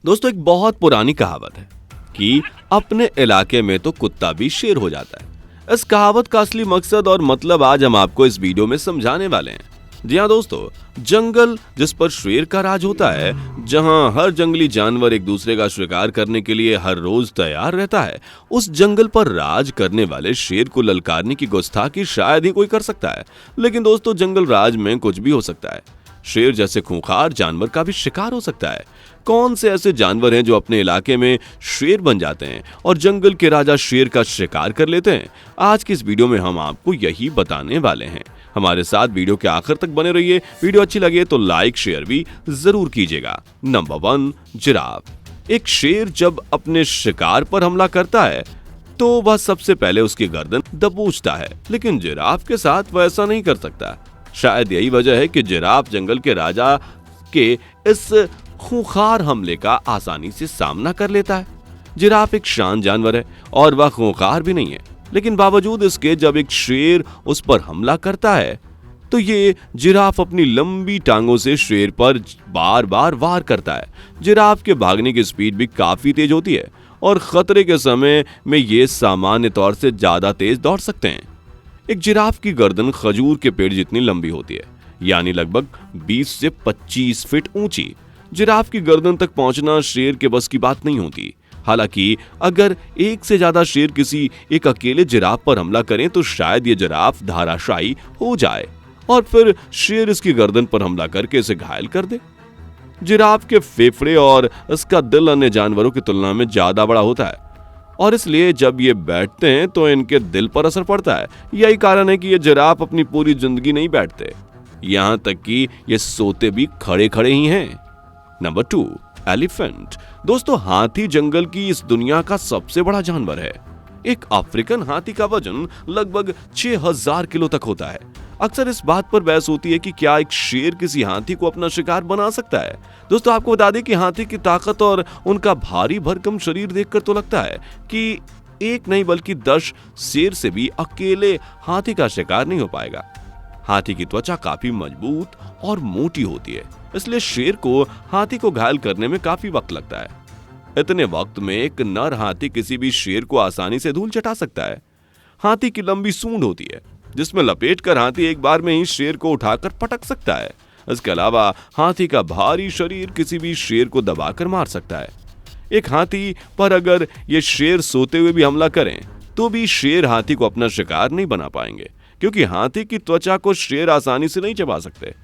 दोस्तों एक बहुत पुरानी कहावत है कि अपने इलाके में तो कुत्ता भी शेर हो जाता है। इस कहावत का असली मकसद और मतलब आज हम आपको इस वीडियो में समझाने वाले हैं। जी हाँ दोस्तों, जंगल जिस पर शेर का राज होता है, जहाँ हर जंगली जानवर एक दूसरे का शिकार करने के लिए हर रोज तैयार रहता है, उस जंगल पर राज करने वाले शेर को ललकारने की गुस्ताखी शायद ही कोई कर सकता है। लेकिन दोस्तों, जंगल राज में कुछ भी हो सकता है। शेर जैसे खूंखार जानवर का भी शिकार हो सकता है। कौन से ऐसे जानवर हैं जो अपने इलाके में शेर बन जाते हैं और जंगल के राजा शेर का शिकार कर लेते हैं? आज की इस वीडियो में हम आपको यही बताने वाले हैं। हमारे साथ वीडियो के आखिर तक बने रहिए। वीडियो अच्छी लगे तो लाइक शेयर भी जरूर कीजिएगा। Number 1, giraffe. एक शेर जब अपने शिकार पर हमला करता है तो वह सबसे पहले उसकी गर्दन दबोचता है, लेकिन जिराफ के साथ वह ऐसा नहीं कर सकता। शायद यही वजह है कि जिराफ जंगल के राजा के इस खूंखार हमले का आसानी से सामना कर लेता है। जिराफ एक शांत जानवर है और वह खूंखार भी नहीं है, लेकिन बावजूद इसके जब एक शेर उस पर हमला करता है तो ये जिराफ अपनी लंबी टांगों से शेर पर बार बार वार करता है। जिराफ के भागने की स्पीड भी काफी तेज होती है और खतरे के समय में ये सामान्य तौर से ज्यादा तेज दौड़ सकते हैं। एक जिराफ की गर्दन खजूर के पेड़ जितनी लंबी होती है, यानी लगभग 20 से 25 फीट ऊंची। जिराफ की गर्दन तक पहुंचना शेर के बस की बात नहीं होती। हालांकि अगर एक से ज्यादा शेर किसी एक अकेले जिराफ पर हमला करें तो शायद ये जिराफ धराशायी हो जाए और फिर शेर इसकी गर्दन पर हमला करके इसे घायल कर दे। जिराफ के फेफड़े और इसका दिल अन्य जानवरों की तुलना में ज्यादा बड़ा होता है और इसलिए जब ये बैठते हैं तो इनके दिल पर असर पड़ता है। यही कारण है कि ये जिराफ अपनी पूरी जिंदगी नहीं बैठते, यहां तक कि ये सोते भी खड़े खड़े ही हैं। Number 2, elephant. दोस्तों, हाथी जंगल की इस दुनिया का सबसे बड़ा जानवर है। एक अफ्रीकन हाथी का वजन लगभग 6000 किलो तक होता है। अक्सर इस बात पर बहस होती है कि क्या एक शेर किसी हाथी को अपना शिकार बना सकता है। दोस्तों, आपको बता दें कि हाथी की ताकत और उनका भारी भरकम शरीर देखकर तो लगता है कि एक नहीं बल्कि 10 शेर से भी अकेले हाथी का शिकार नहीं हो पाएगा। हाथी की त्वचा काफी मजबूत और मोटी होती है, इसलिए शेर को हाथी को घायल करने में काफी वक्त लगता है। इतने वक्त में एक नर हाथी किसी भी शेर को आसानी से धूल चटा सकता है। हाथी की लंबी सूंड होती है जिसमें लपेटकर हाथी एक बार में ही शेर को उठाकर पटक सकता है। इसके अलावा हाथी का भारी शरीर किसी भी शेर को दबाकर मार सकता है। एक हाथी पर अगर ये शेर सोते हुए भी हमला करें तो भी शेर हाथी को अपना शिकार नहीं बना पाएंगे, क्योंकि हाथी की त्वचा को शेर आसानी से नहीं चबा सकते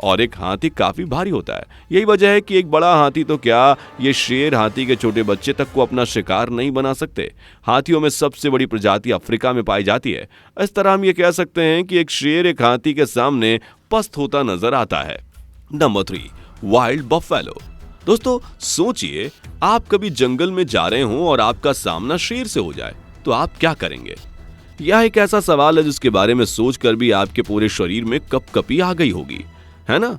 और एक हाथी काफी भारी होता है। यही वजह है कि एक बड़ा हाथी तो क्या, ये शेर हाथी के छोटे बच्चे तक को अपना शिकार नहीं बना सकते। हाथियों में सबसे बड़ी प्रजाति अफ्रीका में पाई जाती है। इस तरह हम ये कह सकते हैं कि एक शेर एक हाथी के सामने पस्त होता नजर आता है। Number 3, wild buffalo. दोस्तों सोचिए, आप कभी जंगल में जा रहे हो और आपका सामना शेर से हो जाए तो आप क्या करेंगे? यह एक ऐसा सवाल है जिसके बारे में सोचकर भी आपके पूरे शरीर में कपकपी आ गई होगी, है ना?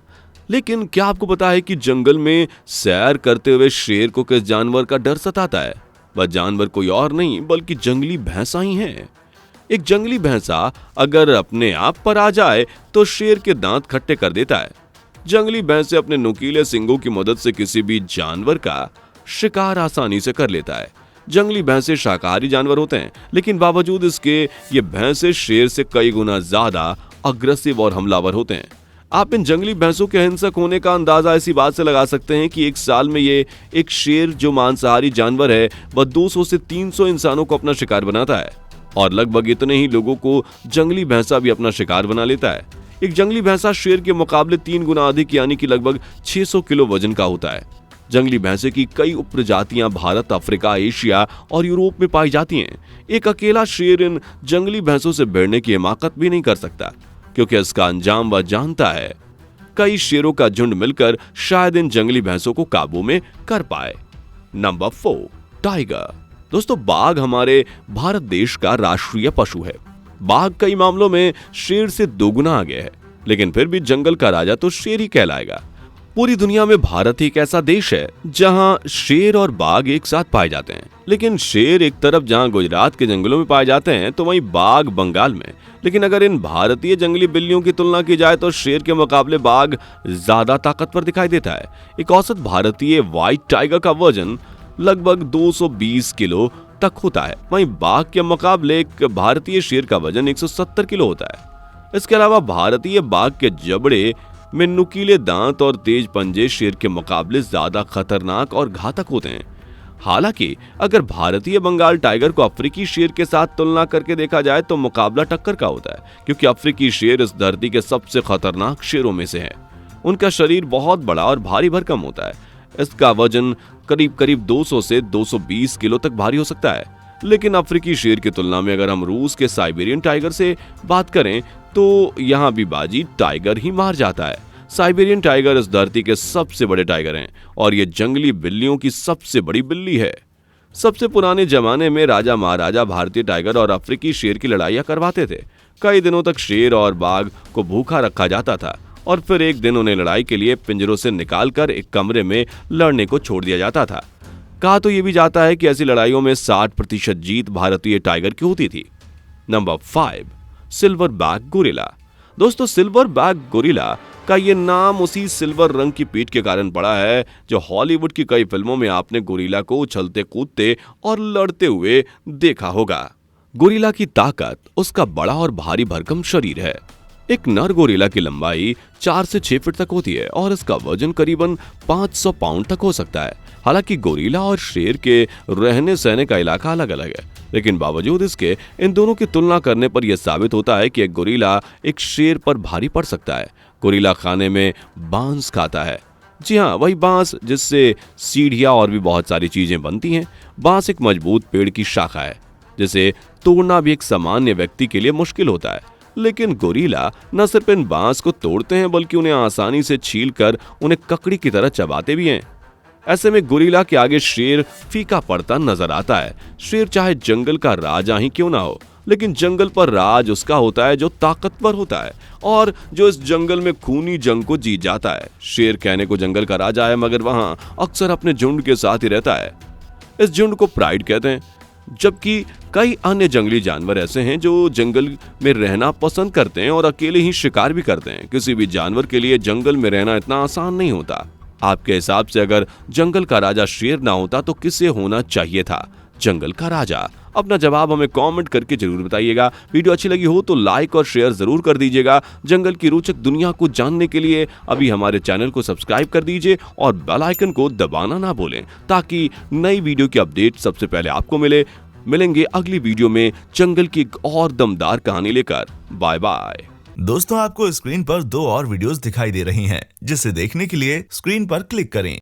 लेकिन क्या आपको पता है कि जंगल में सैर करते हुए शेर को किस जानवर का डर सताता है? वह जानवर कोई और नहीं बल्कि जंगली भैंसा ही है। एक जंगली भैंसा अगर अपने आप पर आ जाए तो शेर के दांत खट्टे कर देता है। जंगली भैंसे अपने नुकीले सींगों की मदद से किसी भी जानवर का शिकार आसानी से कर लेता है। जंगली भैंसे शाकाहारी जानवर होते हैं, लेकिन बावजूद इसके ये भैंसे शेर से कई गुना ज्यादा अग्रेसिव और हमलावर होते हैं। आप इन जंगली भैंसों के हिंसक होने का अंदाजा इसी बात से लगा सकते हैं कि एक साल में ये एक शेर जो मांसाहारी जानवर है वह 200 से 300 इंसानों को अपना शिकार बनाता है और लगभग इतने ही लोगों को जंगली भैंसा भी अपना शिकार बना लेता है। एक जंगली भैंसा शेर के मुकाबले 3 गुना अधिक यानी कि लगभग 600 किलो वजन का होता है। जंगली भैंसे की कई उपप्रजातियां भारत, अफ्रीका, एशिया और यूरोप में पाई जाती हैं। एक अकेला शेर इन जंगली भैंसों से भिड़ने की हिमाकत भी नहीं कर सकता, क्योंकि इसका अंजाम वह जानता है। कई शेरों का झुंड मिलकर शायद इन जंगली भैंसों को काबू में कर पाए। Number 4, tiger. दोस्तों, बाघ हमारे भारत देश का राष्ट्रीय पशु है। बाघ कई मामलों में शेर से 2 गुना आगे है, लेकिन फिर भी जंगल का राजा तो शेर ही कहलाएगा। पूरी दुनिया में भारत एक ऐसा देश है जहां शेर और बाघ एक साथ पाए जाते हैं। लेकिन शेर एक तरफ जहां गुजरात के जंगलों में पाए जाते हैं तो वहीं बाघ बंगाल में। लेकिन अगर इन भारतीय जंगली बिल्लियों की तुलना की जाए तो शेर के मुकाबले बाघ ज्यादा ताकतवर दिखाई देता है। एक औसत भारतीय व्हाइट टाइगर का वजन लगभग 220 किलो तक होता है। वहीं बाघ के मुकाबले एक भारतीय शेर का वजन 170 किलो होता है। इसके अलावा भारतीय बाघ के जबड़े में नुकीले दांत और तेज पंजे शेर के मुकाबले ज्यादा खतरनाक और घातक होते हैं। हालांकि अगर भारतीय बंगाल टाइगर को अफ्रीकी शेर के साथ तुलना करके देखा जाए तो मुकाबला टक्कर का होता है, क्योंकि अफ्रीकी शेर इस धरती के सबसे खतरनाक शेरों में से है। उनका शरीर बहुत बड़ा और भारी भरकम होता है। इसका वजन करीब करीब 200 से 220 किलो तक भारी हो सकता है। लेकिन अफ्रीकी शेर की तुलना में अगर हम रूस के साइबेरियन टाइगर से बात करें तो यहाँ भी बाजी टाइगर ही मार जाता है। साइबेरियन टाइगर इस धरती के सबसे बड़े टाइगर हैं और ये जंगली बिल्लियों की सबसे बड़ी बिल्ली है। सबसे पुराने जमाने में राजा महाराजा भारतीय टाइगर और अफ्रीकी शेर की लड़ाइयां करवाते थे। कई दिनों तक शेर और बाघ को भूखा रखा जाता था और फिर एक दिन उन्हें लड़ाई के लिए पिंजरों से निकालकर एक कमरे में लड़ने को छोड़ दिया जाता था। कहा तो ये भी जाता है कि ऐसी लड़ाइयों में 60% जीत भारतीय टाइगर की होती थी। Number 5, silver back gorilla. दोस्तों, सिल्वर बैक गोरिल्ला का ये नाम उसी सिल्वर रंग की पीठ के कारण पड़ा है जो हॉलीवुड की कई फिल्मों में आपने गोरिल्ला को उछलते कूदते और लड़ते हुए देखा होगा। गोरिल्ला की ताकत उसका बड़ा और भारी भरकम शरीर है। एक नर गोरिल्ला की लंबाई 4 से 6 फीट तक होती है और इसका वजन करीबन 500 पाउंड तक हो सकता है। हालांकि गोरिल्ला और शेर के रहने सहने का इलाका अलग अलग है, लेकिन बावजूद इसके इन दोनों की तुलना करने पर यह साबित होता है कि एक गोरिल्ला एक शेर पर भारी पड़ सकता है। गोरिल्ला खाने में बांस खाता है। जी हाँ, वही बांस जिससे सीढ़ियां और भी बहुत सारी चीजें बनती हैं। बांस एक मजबूत पेड़ की शाखा है जिसे तोड़ना भी एक सामान्य व्यक्ति के लिए मुश्किल होता है। लेकिन गोरिल्ला न सिर्फ इन बांस को तोड़ते हैं बल्कि उन्हें आसानी से छीलकर उन्हें ककड़ी की तरह चबाते भी हैं। ऐसे में गोरिल्ला के आगे शेर फीका पड़ता नजर आता है। शेर चाहे जंगल का राजा ही क्यों ना हो, लेकिन जंगल पर राज उसका होता है जो ताकतवर होता है और जो इस जंगल में खूनी जंग को जीत जाता है। शेर कहने को जंगल का राजा है, मगर वहां अक्सर अपने झुंड के साथ ही रहता है। इस झुंड को प्राइड कहते हैं। जबकि कई अन्य जंगली जानवर ऐसे हैं जो जंगल में रहना पसंद करते हैं और अकेले ही शिकार भी करते हैं। किसी भी जानवर के लिए जंगल में रहना इतना आसान नहीं होता। आपके हिसाब से अगर जंगल का राजा शेर ना होता तो किसे होना चाहिए था? जंगल का राजा? अपना जवाब हमें कमेंट करके जरूर बताइएगा। वीडियो अच्छी लगी हो तो लाइक और शेयर जरूर कर दीजिएगा। जंगल की रोचक दुनिया को जानने के लिए अभी हमारे चैनल को सब्सक्राइब कर दीजिए और बेल आइकन को दबाना ना भूलें ताकि नई वीडियो की अपडेट सबसे पहले आपको मिलेंगे अगली वीडियो में जंगल की एक और दमदार कहानी लेकर। Bye bye. दोस्तों, आपको स्क्रीन पर 2 और वीडियोस दिखाई दे रही हैं, जिसे देखने के लिए स्क्रीन पर क्लिक करें।